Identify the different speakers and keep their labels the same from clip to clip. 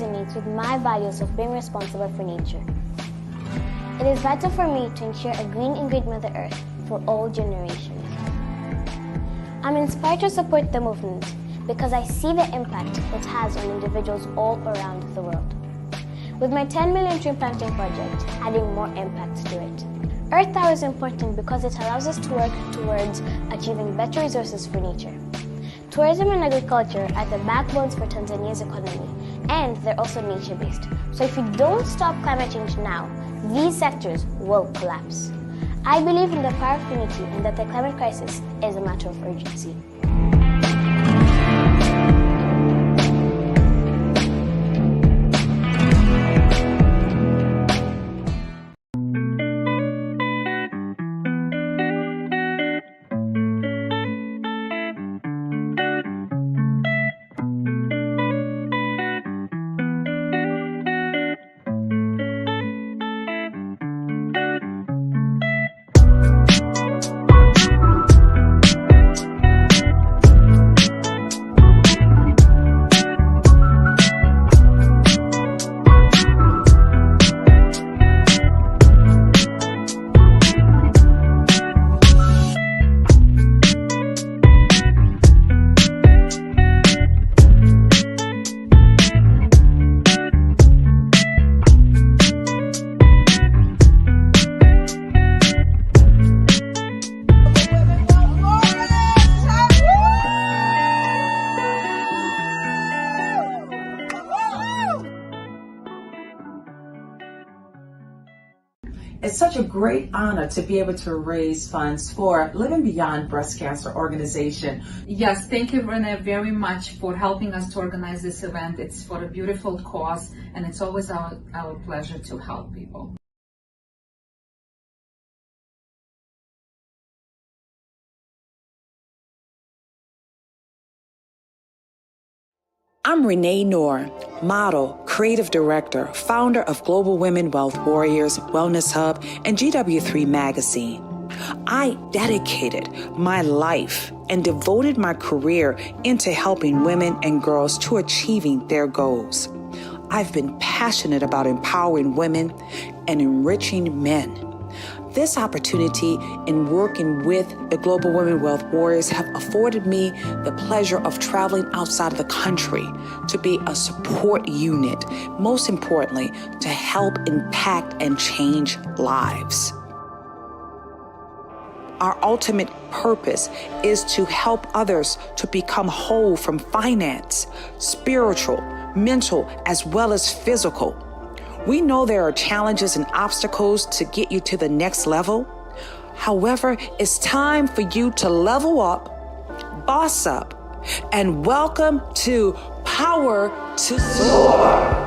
Speaker 1: resonates with my values of being responsible for nature. It is vital for me to ensure a green and great Mother Earth for all generations. I'm inspired to support the movement because I see the impact it has on individuals all around the world. With my 10 million tree planting project, adding more impact to it. Earth Hour is important because it allows us to work towards achieving better resources for nature. Tourism and agriculture are the backbones for Tanzania's economy, and they're also nature-based. So if we don't stop climate change now, these sectors will collapse. I believe in the power of unity and that the climate crisis is a matter of urgency.
Speaker 2: It's such a great honor to be able to raise funds for Living Beyond Breast Cancer Organization.
Speaker 3: Yes, thank you, Renee, very much for helping us to organize this event. It's for a beautiful cause, and it's always our pleasure to help people.
Speaker 4: I'm Renee Knorr, model, creative director, founder of Global Women Wealth Warriors, Wellness Hub, and GW3 Magazine. I dedicated my life and devoted my career into helping women and girls to achieving their goals. I've been passionate about empowering women and enriching men. This opportunity in working with the Global Women Wealth Warriors have afforded me the pleasure of traveling outside of the country to be a support unit, most importantly, to help impact and change lives. Our ultimate purpose is to help others to become whole from finance, spiritual, mental, as well as physical. We know there are challenges and obstacles to get you to the next level. However, it's time for you to level up, boss up, and welcome to Power to Soar.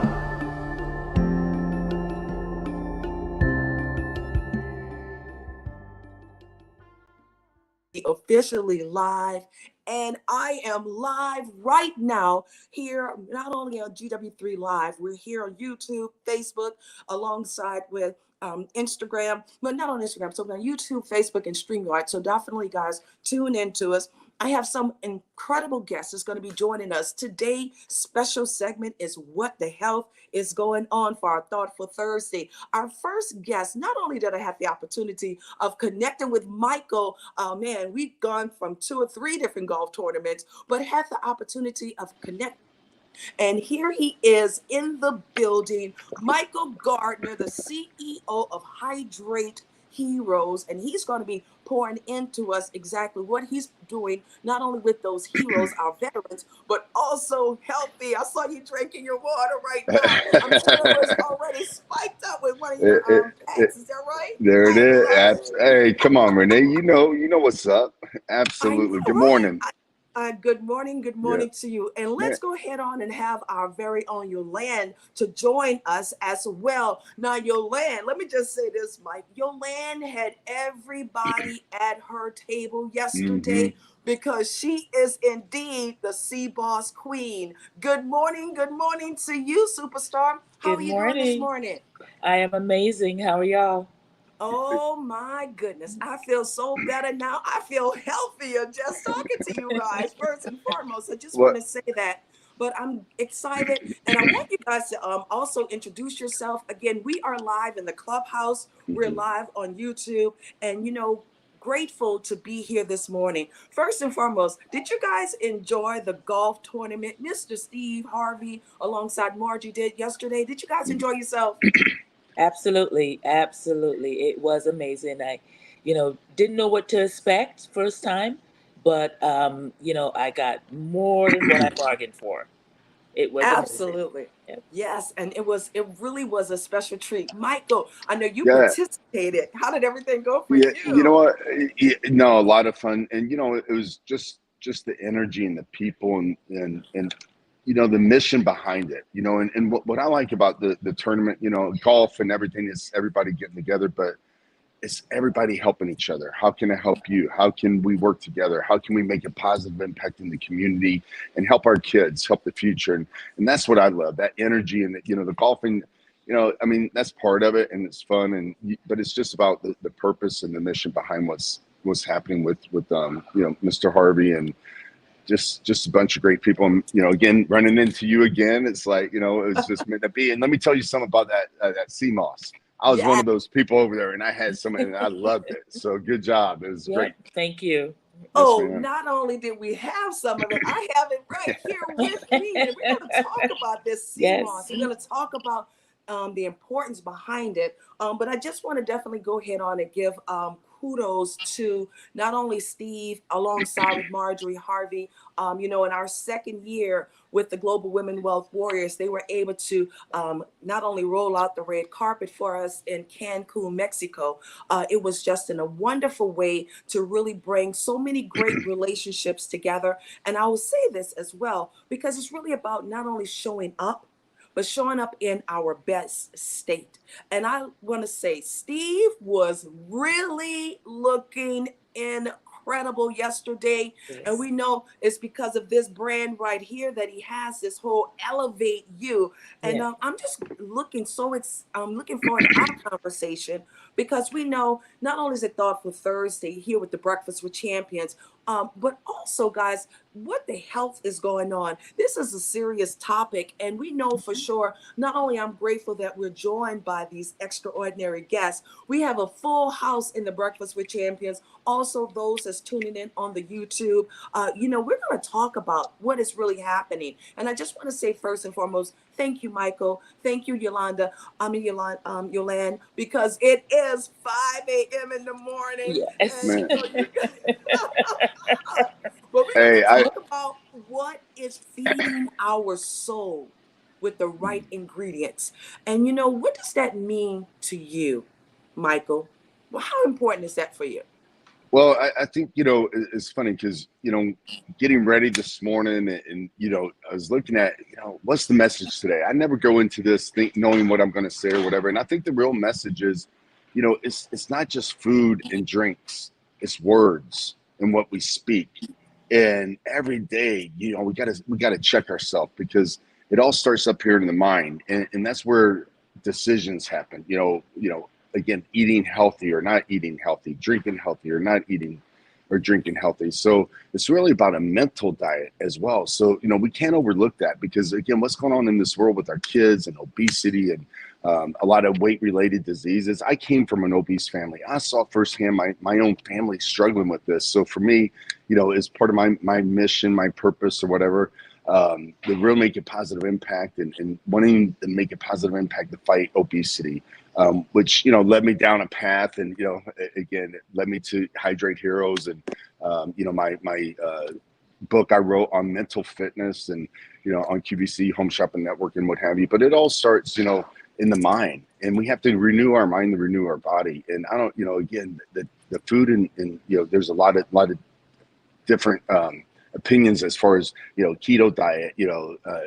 Speaker 5: Officially live, and I am live right now here, not only on GW3Live, we're here on YouTube, Facebook, alongside with Instagram, but not on Instagram, so on YouTube, Facebook, and StreamYard. So definitely, guys, tune in to us. I have some incredible guests that's going to be joining us today. Special segment is What the Health is Going On for our Thoughtful Thursday. Our first guest, not only did I have the opportunity of connecting with Michael, man, we've gone from 2 or 3 different golf tournaments, but had the opportunity of connecting. And here he is in the building, Michael Gardner, the CEO of Hydrate Heroes, and he's going to be pouring into us exactly what he's doing, not only with those heroes, our veterans, but also healthy. I saw you drinking your water right now. I'm sure it was already spiked up with one of your packs. Is that right?
Speaker 6: There it is. Hey, come on, Renee. You know what's up. Absolutely. Good morning.
Speaker 5: Good morning to you. And let's go ahead on and have our very own Yolande to join us as well. Now, Yolande, let me just say this, Mike. Yolande had everybody at her table yesterday because she is indeed the Seamoss queen. Good morning to you, superstar. How are you doing this morning?
Speaker 7: I am amazing. How are y'all?
Speaker 5: Oh my goodness. I feel so better now. I feel healthier just talking to you guys, first and foremost. I just want to say that. but I'm excited. And I want you guys to also introduce yourself. Again, we are live in the clubhouse. We're live on YouTube. And, grateful to be here this morning. First and foremost, did you guys enjoy the golf tournament Mr. Steve Harvey alongside Margie did yesterday? Did you guys enjoy yourself?
Speaker 7: Absolutely, absolutely. It was amazing. I, didn't know what to expect first time, but I got more than what I bargained for. It was amazing.
Speaker 5: Absolutely.
Speaker 7: Yep.
Speaker 5: Yes, and it really was a special treat. Michael, I know you
Speaker 6: Yeah.
Speaker 5: participated. How did everything go for
Speaker 6: Yeah, you know
Speaker 5: you?
Speaker 6: what? No, a lot of fun, and it was just the energy and the people and the mission behind it. And what I like about the tournament, golf and everything is everybody getting together, but it's everybody helping each other. How can I help you? How can we work together? How can we make a positive impact in the community and help our kids, help the future? And that's what I love, that energy and the golfing. I mean, that's part of it and it's fun, but it's just about the purpose and the mission behind what's happening with Mr. Harvey and just a bunch of great people. And again, running into you again, it's like it was just meant to be. And let me tell you something about that Seamoss. I was one
Speaker 5: Yeah.
Speaker 6: of those people over there, and I had somebody, and I loved it. So good job. It was great.
Speaker 7: Thank you.
Speaker 5: Oh, not only did we have some of it, I have it right here with me. And we're going to talk about this Seamoss. We're going to talk about the importance behind it. But I just want to definitely go ahead on and give kudos to not only Steve alongside with Marjorie Harvey, in our second year with the Global Women Wealth Warriors, they were able to not only roll out the red carpet for us in Cancun, Mexico. It was just in a wonderful way to really bring so many great relationships together. And I will say this as well, because it's really about not only showing up, but showing up in our best state. And I want to say Steve was really looking incredible yesterday.
Speaker 7: Yes.
Speaker 5: And we know it's because of this brand right here that he has this whole Elevate You. And I'm just looking looking forward to our conversation, because we know not only is it Thoughtful Thursday here with the Breakfast with Champions, but also, guys, what the health is going on. This is a serious topic, and we know for sure, not only I'm grateful that we're joined by these extraordinary guests, we have a full house in the Breakfast with Champions. Also, those that's tuning in on the YouTube, we're going to talk about what is really happening. And I just want to say first and foremost, thank you, Michael. Thank you, Yolande, because it is 5 a.m. in the morning.
Speaker 7: Yes.
Speaker 5: And, but we're going to talk about what is feeding our soul with the right ingredients. And, what does that mean to you, Michael? Well, how important is that for you?
Speaker 6: Well, I think, it's funny because, getting ready this morning and, I was looking at, what's the message today? I never go into this knowing what I'm going to say or whatever. And I think the real message is, it's not just food and drinks, it's words and what we speak. And every day, we gotta check ourselves, because it all starts up here in the mind. And that's where decisions happen, again, eating healthy or not eating healthy, drinking healthy or not eating or drinking healthy. So it's really about a mental diet as well. So, we can't overlook that, because again, what's going on in this world with our kids and obesity and a lot of weight related diseases. I came from an obese family. I saw firsthand my own family struggling with this. So for me, as part of my mission, my purpose or whatever, to really make a positive impact and wanting to make a positive impact to fight obesity, which, led me down a path and, again, it led me to Hydrate Heroes and, my book I wrote on mental fitness and, on QVC, Home Shopping Network and what have you. But it all starts, in the mind, and we have to renew our mind to renew our body. And I don't, again, the food and there's a lot of different opinions as far as, keto diet,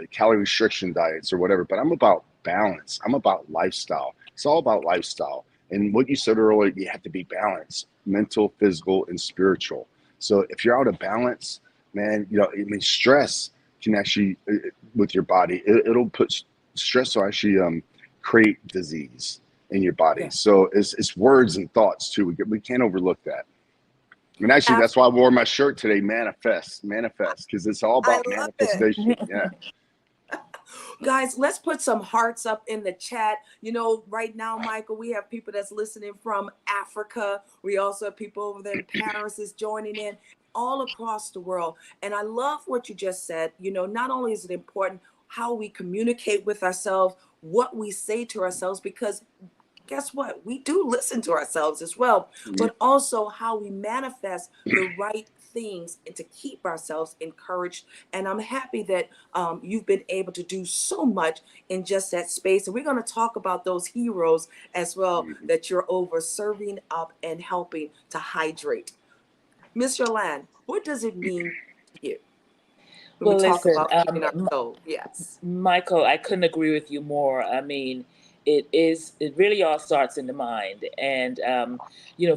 Speaker 6: calorie restriction diets or whatever, but I'm about balance. I'm about lifestyle. It's all about lifestyle. And what you said earlier, you have to be balanced, mental, physical, and spiritual. So if you're out of balance, man, stress can actually, with your body, it'll put stress will actually create disease in your body. Yeah. So it's words and thoughts too. We can't overlook that. And actually, that's why I wore my shirt today, manifest, because it's all about manifestation. Yeah.
Speaker 5: Guys, let's put some hearts up in the chat. You know, right now, Michael, we have people that's listening from Africa. We also have people over there in Paris is joining in, all across the world. And I love what you just said. You know, not only is it important how we communicate with ourselves, what we say to ourselves, because guess what? We do listen to ourselves as well,
Speaker 6: Mhm.
Speaker 5: but also how we manifest the right things and to keep ourselves encouraged. And I'm happy that you've been able to do so much in just that space. And we're going to talk about those heroes as well
Speaker 6: Mhm.
Speaker 5: that you're over serving up and helping to hydrate. Miss Yolande, what does it mean to you when we
Speaker 7: Well,
Speaker 5: talk
Speaker 7: listen,
Speaker 5: about feeding our soul? Yes.
Speaker 7: Michael, I couldn't agree with you more. I mean, it really all starts in the mind. And,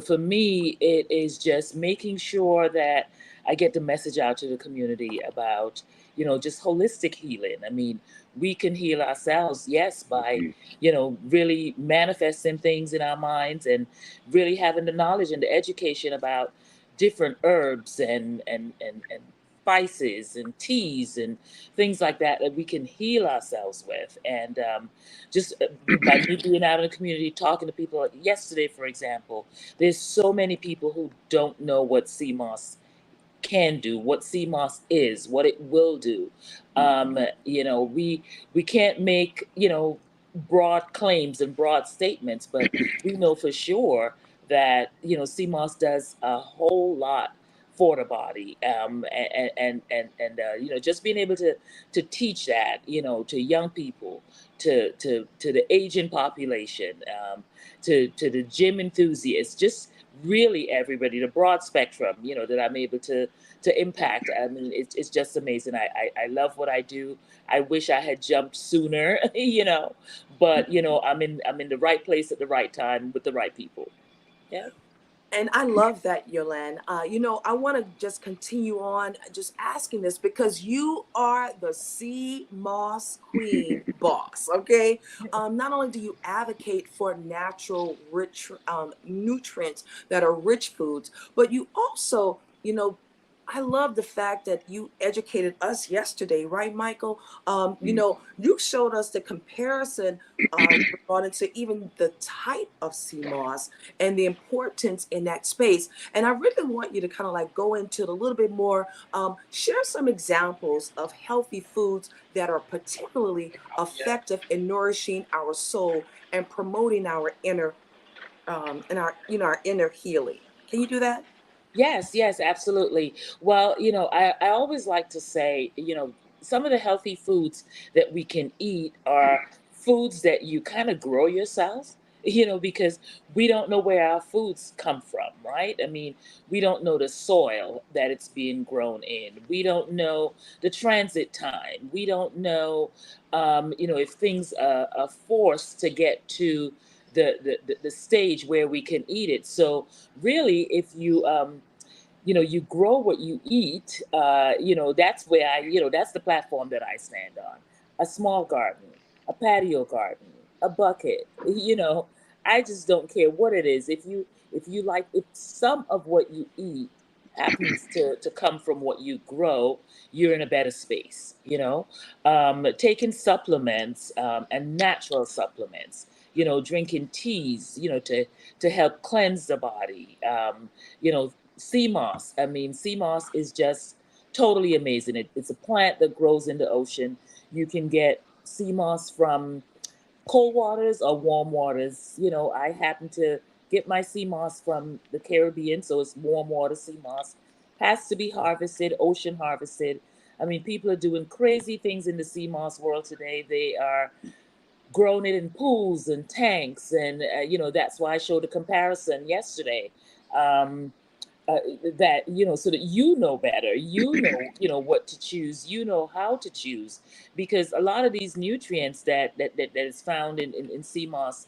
Speaker 7: for me, it is just making sure that I get the message out to the community about, just holistic healing. I mean, we can heal ourselves, yes, by,
Speaker 6: Mhm.
Speaker 7: really manifesting things in our minds and really having the knowledge and the education about different herbs and spices and teas and things like that that we can heal ourselves with. And just by me being out in the community, talking to people, like yesterday, for example, there's so many people who don't know what CMOS can do, what CMOS is, what it will do. We can't make, broad claims and broad statements, but we know for sure that, CMOS does a whole lot for the body. Just being able to teach that, to young people, to the aging population, to the gym enthusiasts, just really everybody, the broad spectrum, that I'm able to impact. I mean, it's just amazing. I love what I do. I wish I had jumped sooner, but I'm in the right place at the right time with the right people. Yeah.
Speaker 5: And I love that, Yolande. I want to just continue on just asking this because you are the sea moss queen boss, okay? Not only do you advocate for natural, rich nutrients that are rich foods, but you also, I love the fact that you educated us yesterday, right, Michael?
Speaker 6: Mhm.
Speaker 5: You showed us the comparison regarding to even the type of sea moss and the importance in that space. And I really want you to kind of like go into it a little bit more. Share some examples of healthy foods that are particularly effective in nourishing our soul and promoting our inner and our inner healing. Can you do that?
Speaker 7: Yes, yes, absolutely. Well, I always like to say, some of the healthy foods that we can eat are foods that you kind of grow yourself, because we don't know where our foods come from, right? I mean, we don't know the soil that it's being grown in. We don't know the transit time. We don't know, if things are forced to get to the stage where we can eat it. So really, if you grow what you eat, that's where that's the platform that I stand on. A small garden, a patio garden, a bucket, I just don't care what it is. If some of what you eat happens to come from what you grow, you're in a better space, taking supplements, and natural supplements, drinking teas, to help cleanse the body, Seamoss. I mean, Seamoss is just totally amazing. It's a plant that grows in the ocean. You can get sea moss from cold waters or warm waters. I happen to get my sea moss from the Caribbean, so it's warm water sea moss. Has to be harvested, ocean harvested. I mean, people are doing crazy things in the sea moss world today. They are growing it in pools and tanks, and that's why I showed a comparison yesterday. Um, uh, that so that better, what to choose, how to choose, because a lot of these nutrients that is found in sea moss,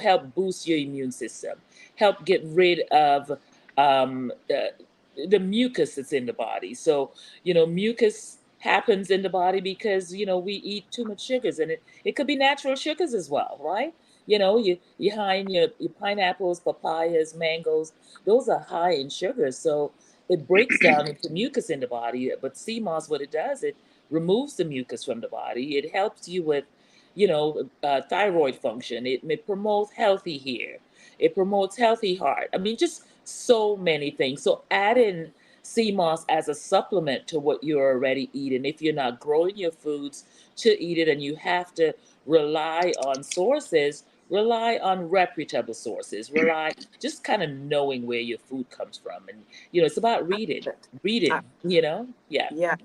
Speaker 7: help boost your immune system, help get rid of the mucus that's in the body. So mucus happens in the body because we eat too much sugars, and it could be natural sugars as well, right? You high in your pineapples, papayas, mangoes, those are high in sugar. So it breaks down into mucus in the body. But sea moss, what it does, it removes the mucus from the body. It helps you with, thyroid function. It promotes healthy hair. It promotes healthy heart. I mean, just so many things. So add in sea moss as a supplement to what you're already eating. If you're not growing your foods to eat it and you have to rely on sources, rely on reputable sources, rely just kind of knowing where your food comes from. And, it's about reading,
Speaker 5: I,
Speaker 7: Yeah.
Speaker 5: yeah.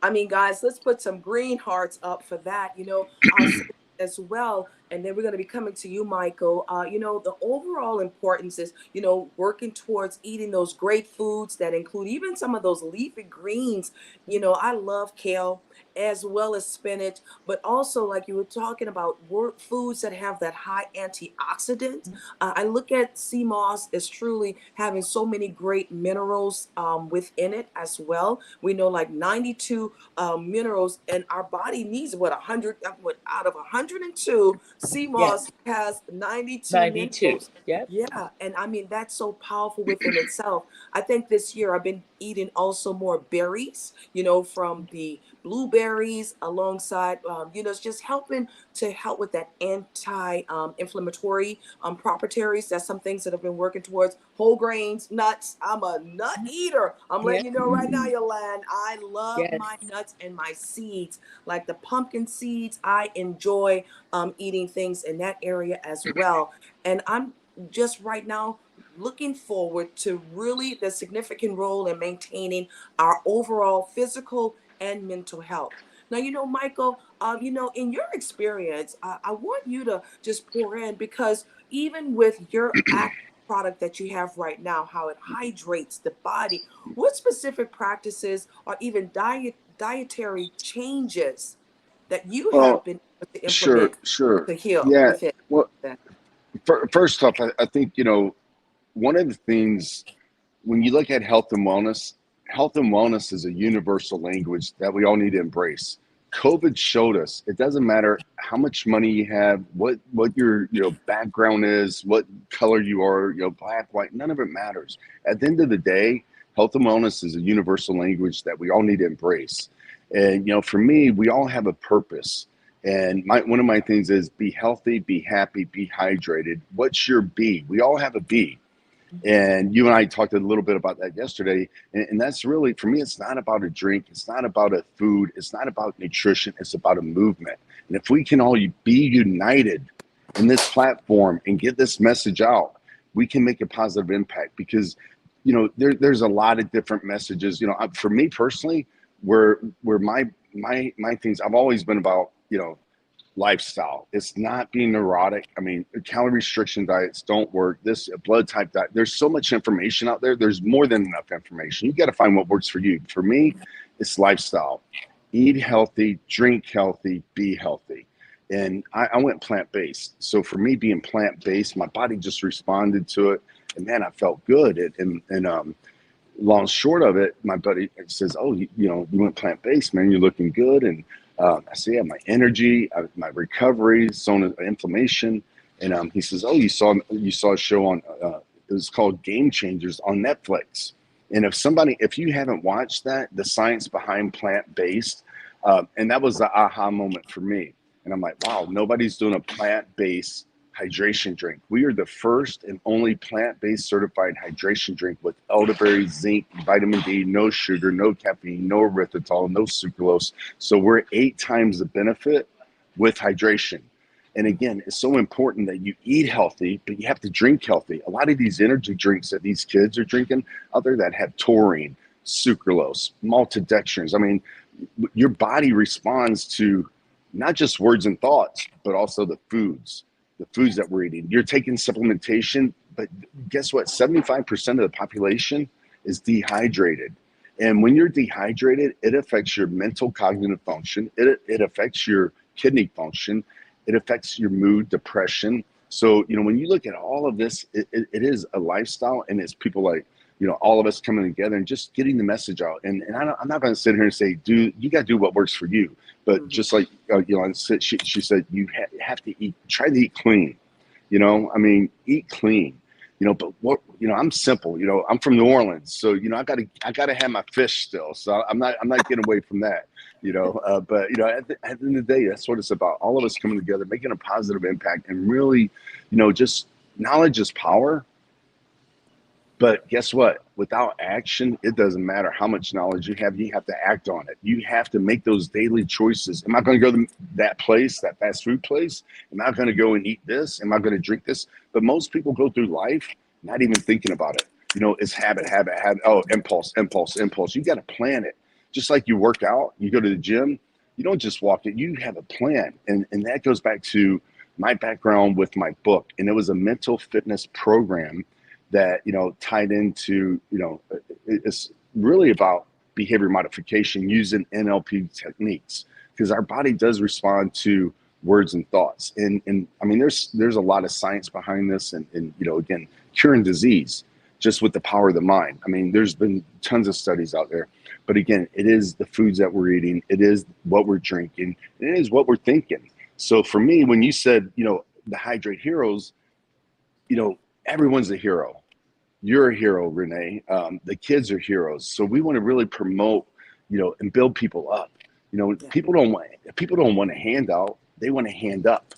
Speaker 5: I mean, guys, let's put some green hearts up for that. I'll say as well, and then we're going to be coming to you, Michael. The overall importance is, working towards eating those great foods that include even some of those leafy greens. I love kale as well as spinach, but also like you were talking about, foods that have that high antioxidant. I look at sea moss as truly having so many great minerals within it as well. We know like 92 minerals, and our body needs what 100. What out of 102, sea
Speaker 7: Yeah.
Speaker 5: moss has 92
Speaker 7: 92.
Speaker 5: minerals.
Speaker 7: Yeah.
Speaker 5: Yeah, and I mean that's so powerful within itself. I think this year I've been eating also more berries, from the blueberries alongside, it's just helping to help with that anti-inflammatory properties. That's some things that I've been working towards. Whole grains, nuts. I'm a nut eater. I'm
Speaker 7: Yeah.
Speaker 5: letting you know right now, Yolande. I love
Speaker 7: Yes.
Speaker 5: my nuts and my seeds, like the pumpkin seeds. I enjoy eating things in that area as well. And I'm just right now looking forward to really the significant role in maintaining our overall physical and mental health. Now, Michael, in your experience, I want you to just pour in, because even with your active product that you have right now, how it hydrates the body, what specific practices or even dietary changes that you have
Speaker 6: Well,
Speaker 5: been able to
Speaker 6: sure,
Speaker 5: implement
Speaker 6: sure.
Speaker 5: to heal
Speaker 6: Yeah.
Speaker 5: within
Speaker 6: Well,
Speaker 5: that?
Speaker 6: first off, I think, one of the things when you look at health and wellness is a universal language that we all need to embrace. COVID showed us it doesn't matter how much money you have, what your background is, what color you are, black, white, none of it matters. At the end of the day, health and wellness is a universal language that we all need to embrace. And for me, we all have a purpose. And one of my things is be healthy, be happy, be hydrated. What's your B? We all have a B. And you and I talked a little bit about that yesterday. And that's really, for me, it's not about a drink. It's not about a food. It's not about nutrition. It's about a movement. And if we can all be united in this platform and get this message out, we can make a positive impact, because, there's a lot of different messages. For me personally, where my things, I've always been about, lifestyle. It's not being neurotic. I mean, calorie restriction diets don't work. This blood type diet, there's so much information out there. There's more than enough information. You got to find what works for you. For me, it's lifestyle. Eat healthy, drink healthy, be healthy. And I went plant-based. So for me, being plant-based, my body just responded to it. And man, I felt good. And long short of it, my buddy says, "Oh, you went plant-based, man. You're looking good." And I said, "Yeah, my energy, my recovery, zone of inflammation." And he says, "Oh, you saw a show on it was called Game Changers on Netflix." And if you haven't watched that, the science behind plant-based, and that was the aha moment for me. And I'm like, wow, nobody's doing a plant-based hydration drink. We are the first and only plant-based certified hydration drink with elderberry, zinc, vitamin D, no sugar, no caffeine, no erythritol, no sucralose. So we're 8 times the benefit with hydration. And again, it's so important that you eat healthy, but you have to drink healthy. A lot of these energy drinks that these kids are drinking out there that have taurine, sucralose, maltodextrins. I mean, your body responds to not just words and thoughts, but also the foods that we're eating. You're taking supplementation, but guess what? 75% of the population is dehydrated. And when you're dehydrated, it affects your mental cognitive function. It affects your kidney function. It affects your mood, depression. So, when you look at all of this, it is a lifestyle, and it's people like, all of us coming together and just getting the message out. And I'm not going to sit here and say, you got to do what works for you. But just like she said, you have to try to eat clean. Eat clean. But what, I'm simple. I'm from New Orleans, so I gotta have my fish still. So I'm not getting away from that. But at the end of the day, that's what it's about. All of us coming together, making a positive impact, and really, just knowledge is power. But guess what? Without action, it doesn't matter how much knowledge you have. You have to act on it. You have to make those daily choices. Am I going to go to that place, that fast food place? Am I going to go and eat this? Am I going to drink this? But most people go through life not even thinking about it. It's habit, habit, habit. Oh, impulse, impulse, impulse. You got to plan it. Just like you work out, you go to the gym, you don't just walk it. You have a plan. And that goes back to my background with my book. And it was a mental fitness program that tied into it's really about behavior modification using NLP techniques, because our body does respond to words and thoughts, and I mean there's a lot of science behind this, and again, curing disease just with the power of the mind. I mean, there's been tons of studies out there, but again, it is the foods that we're eating, it is what we're drinking, it is what we're thinking. So for me, when you said the Hydrate Heroes, everyone's a hero. You're a hero, Renee. The kids are heroes. So we want to really promote, and build people up. People don't want a handout. They want a hand up.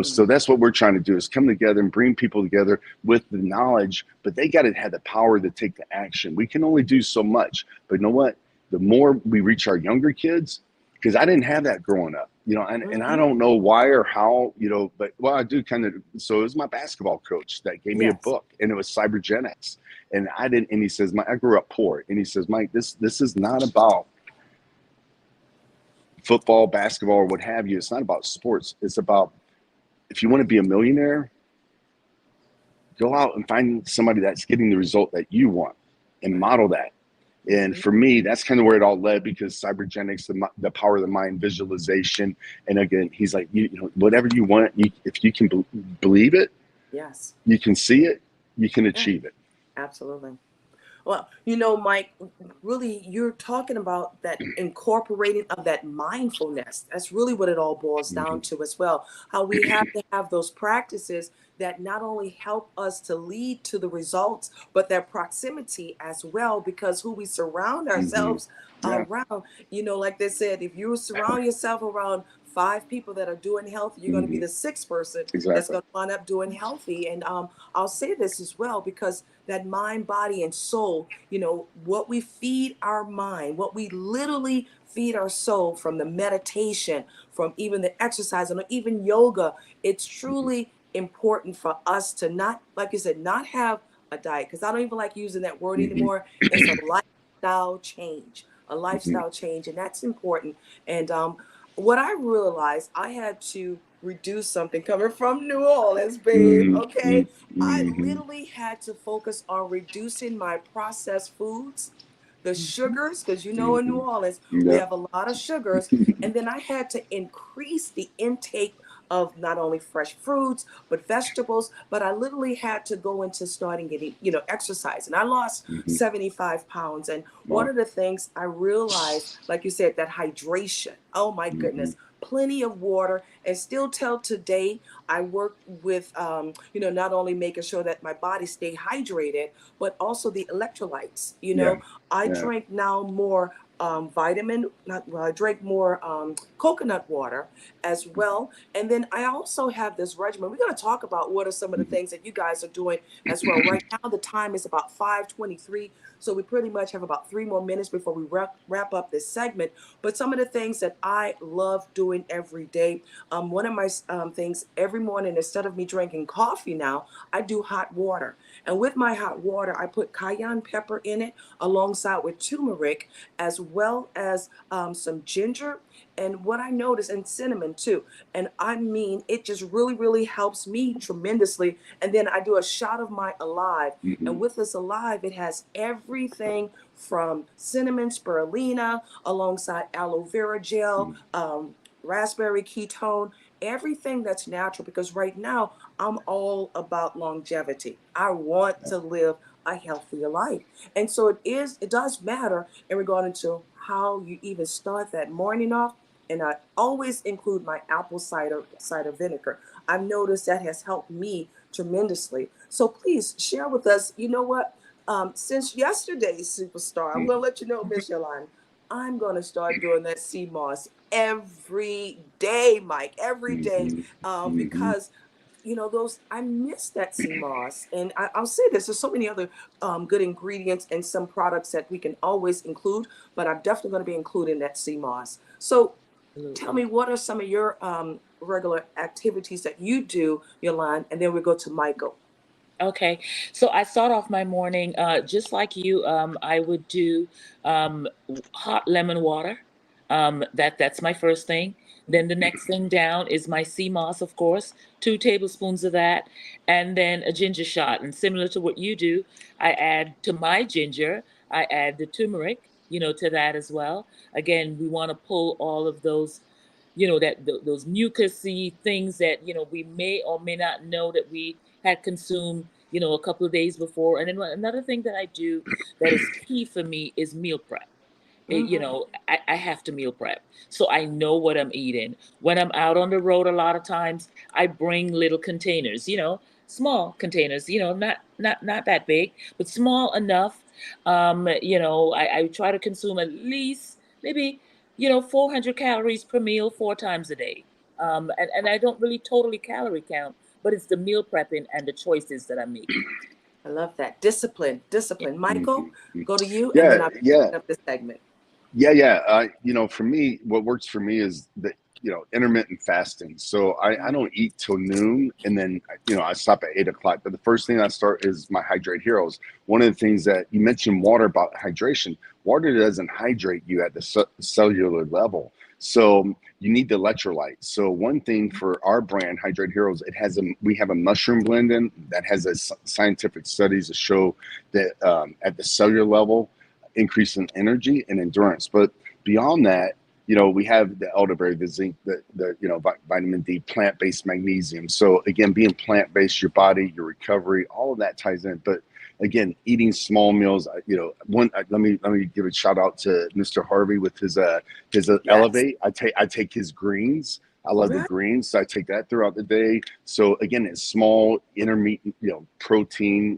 Speaker 6: So that's what we're trying to do, is come together and bring people together with the knowledge, but they got to have the power to take the action. We can only do so much, but you know what? The more we reach our younger kids, because I didn't have that growing up, and I don't know why or how, but I do kind of. So it was my basketball coach that gave me a book, and it was Cybergenics, and and he says, I grew up poor, and he says, Mike, this is not about football, basketball, or what have you. It's not about sports. It's about, if you want to be a millionaire, go out and find somebody that's getting the result that you want and model that. And for me, that's kind of where it all led, because Cybergenics, the power of the mind, visualization. And again, he's like, whatever you want, if you can believe it,
Speaker 5: yes,
Speaker 6: you can see it, you can achieve it.
Speaker 5: Absolutely. Well, Mike, really, you're talking about that incorporating of that mindfulness. That's really what it all boils down to as well. How we have to have those practices that not only help us to lead to the results, but that proximity as well, because who we surround ourselves around, like they said, if you surround yourself around 5 people that are doing healthy, you're going to be the 6th person that's going to wind up doing healthy. And I'll say this as well, because that mind, body, and soul, what we feed our mind, what we literally feed our soul, from the meditation, from even the exercise, and even yoga, it's truly important for us to not, like you said, not have a diet, because I don't even like using that word anymore. It's a lifestyle change, and that's important. And what I realized, I had to reduce something coming from New Orleans, babe. Okay. I literally had to focus on reducing my processed foods, the sugars, because in New Orleans, we have a lot of sugars. And then I had to increase the intake of not only fresh fruits, but vegetables. But I literally had to go into starting getting, exercise. And I lost 75 pounds. And one of the things I realized, like you said, that hydration. Oh my goodness. Plenty of water. And still till today, I work with, not only making sure that my body stay hydrated, but also the electrolytes. I drink now more I drink more coconut water as well. And then I also have this regimen. We're going to talk about what are some of the things that you guys are doing as well. Right now, the time is about 5:23. So we pretty much have about 3 more minutes before we wrap up this segment. But some of the things that I love doing every day, one of my things every morning, instead of me drinking coffee now, I do hot water. And with my hot water, I put cayenne pepper in it alongside with turmeric, as well as some ginger. And what I notice, and cinnamon too. And I mean, it just really, really helps me tremendously. And then I do a shot of my Alive. And with this Alive, it has everything from cinnamon, spirulina, alongside aloe vera gel, raspberry ketone, everything that's natural, because right now I'm all about longevity. I want to live a healthier life. And so it does matter in regard to how you even start that morning off. And I always include my apple cider vinegar. I've noticed that has helped me tremendously. So please share with us, you know what, since yesterday's superstar, I'm going to let you know, Miss Yolande, I'm going to start doing that Seamoss every day, Mike, every day, because those, I miss that sea moss. And I'll say this, there's so many other good ingredients and some products that we can always include, but I'm definitely going to be including that sea moss. So tell
Speaker 7: Absolutely.
Speaker 5: me, what are some of your regular activities that you do, Yolande? And then we go to Michael.
Speaker 7: Okay, so I start off my morning just like you. I would do hot lemon water. That's my first thing. Then the next thing down is my sea moss, of course, 2 tablespoons of that, and then a ginger shot. And similar to what you do, I add to my ginger, I add the turmeric, to that as well. Again, we want to pull all of those, those mucousy things that we may or may not know that we had consumed a couple of days before. And then another thing that I do that is key for me is meal prep. I have to meal prep so I know what I'm eating. When I'm out on the road, a lot of times I bring little containers, small containers, not that big, but small enough. I try to consume at least maybe 400 calories per meal 4 times a day. And I don't really totally calorie count, but it's the meal prepping and the choices that I'm making.
Speaker 5: I love that. Discipline, discipline. Michael, go to you, and
Speaker 6: Yeah,
Speaker 5: then I'll
Speaker 6: yeah.
Speaker 5: pick up this segment.
Speaker 6: Yeah. For me, what works for me is the intermittent fasting. So I don't eat till noon, and then I stop at 8 o'clock. But the first thing I start is my Hydrate Heroes. One of the things that you mentioned, water, about hydration. Water doesn't hydrate you at the cellular level. So you need the electrolytes. So one thing for our brand, Hydrate Heroes, we have a mushroom blend in that has scientific studies to show that at the cellular level, increase in energy and endurance. But beyond that, we have the elderberry, the zinc, the vitamin D, plant-based magnesium. So again, being plant-based, your body, your recovery, all of that ties in. But again, eating small meals. Let me give a shout out to Mr. Harvey with his
Speaker 5: Yes.
Speaker 6: Elevate. I take his greens. I love the
Speaker 5: Right.
Speaker 6: greens, so I take that throughout the day. So again, it's small, intermediate, protein.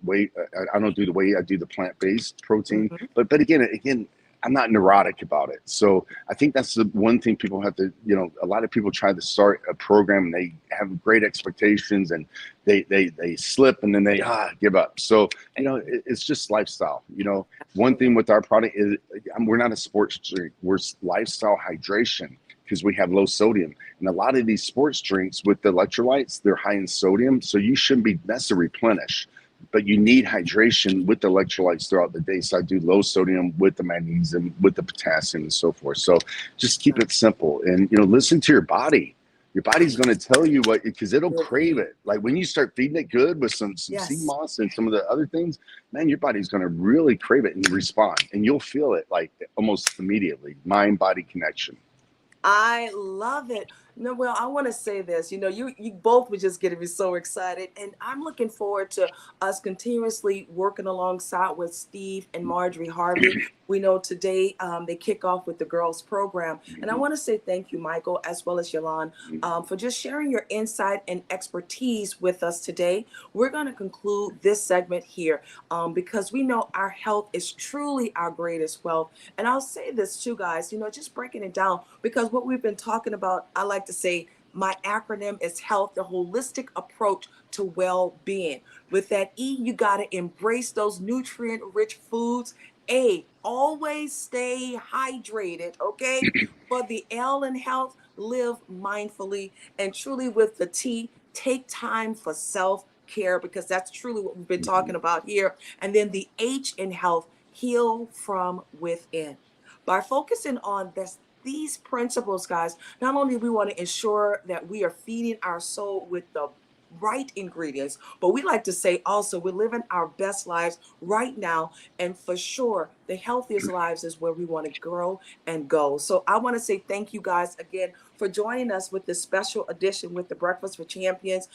Speaker 6: I don't do the whey. I do the plant-based protein.
Speaker 5: Mhm.
Speaker 6: But again, I'm not neurotic about it. So I think that's the one thing people have to, a lot of people try to start a program and they have great expectations and they slip and then they give up. So, it's just lifestyle. One thing with our product is we're not a sports drink. We're lifestyle hydration because we have low sodium. And a lot of these sports drinks with the electrolytes, they're high in sodium. So you shouldn't be, that's to replenish. But you need hydration with the electrolytes throughout the day. So I do low sodium with the magnesium, with the potassium and so forth. So just keep it simple and, listen to your body. Your body's going to tell you what, because it'll crave it. Like when you start feeding it good with some sea
Speaker 5: Yes.
Speaker 6: moss and some of the other things, man, your body's going to really crave it and respond. And you'll feel it like almost immediately, mind-body connection.
Speaker 5: I love it. No, well, I want to say this. You both were just getting me so excited, and I'm looking forward to us continuously working alongside with Steve and Marjorie Harvey. We know today they kick off with the girls program, and I want to say thank you, Michael, as well as Yolande, for just sharing your insight and expertise with us today. We're going to conclude this segment here because we know our health is truly our greatest wealth. And I'll say this too, guys, just breaking it down, because what we've been talking about, I like to say my acronym is health, the holistic approach to well-being. With that E, you got to embrace those nutrient-rich foods. A, always stay hydrated, okay? For the L in health, live mindfully. And truly with the T, take time for self-care, because that's truly what we've been talking about here. And then the H in health, heal from within. By focusing on these principles, guys, not only we want to ensure that we are feeding our soul with the right ingredients, but we like to say also we're living our best lives right now. And for sure, the healthiest lives is where we want to grow and go. So I want to say thank you guys again for joining us with this special edition with the Breakfast for Champions.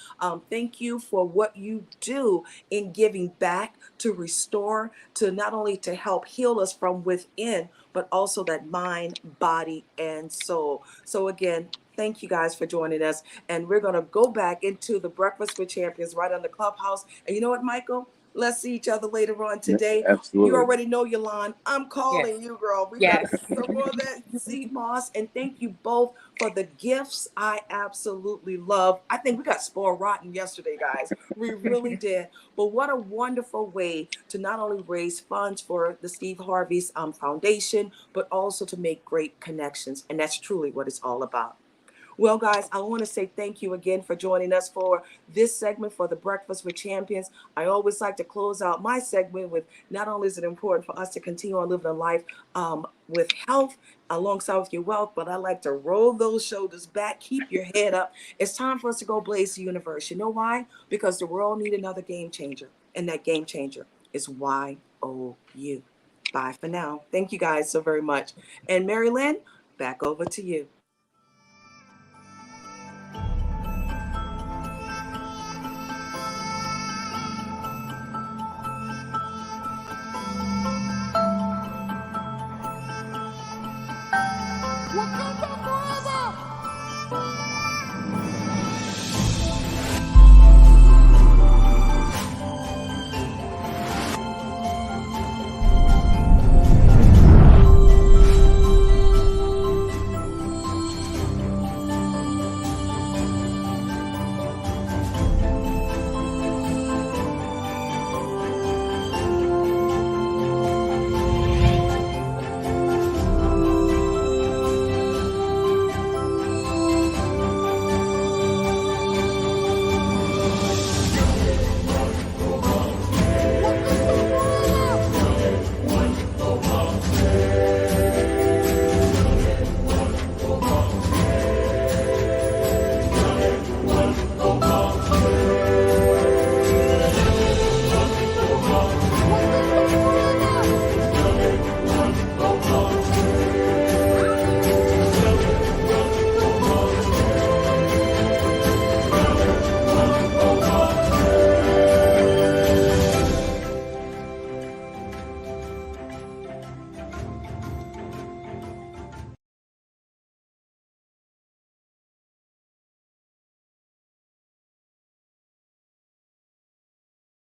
Speaker 5: Thank you for what you do in giving back to restore, to not only to help heal us from within, but also that mind, body, and soul. So again, Thank you guys for joining us. And we're going to go back into the Breakfast with Champions right on the clubhouse. And you know what, Michael? Let's see each other later on today. You
Speaker 6: Absolutely.
Speaker 5: already know, Yolande. I'm
Speaker 7: Yes.
Speaker 5: calling you, girl. We got
Speaker 7: Yes.
Speaker 5: some more of that Seamoss. And thank you both for the gifts I absolutely love. I think we got spoiled rotten yesterday, guys. We really did. But what a wonderful way to not only raise funds for the Steve Harvey's Foundation, but also to make great connections. And that's truly what it's all about. Well, guys, I want to say thank you again for joining us for this segment for the Breakfast with Champions. I always like to close out my segment with not only is it important for us to continue on living a life with health alongside with your wealth, but I like to roll those shoulders back, keep your head up. It's time for us to go blaze the universe. You know why? Because the world needs another game changer, and that game changer is YOU. Bye for now. Thank you guys so very much. And Mary Lynn, back over to you.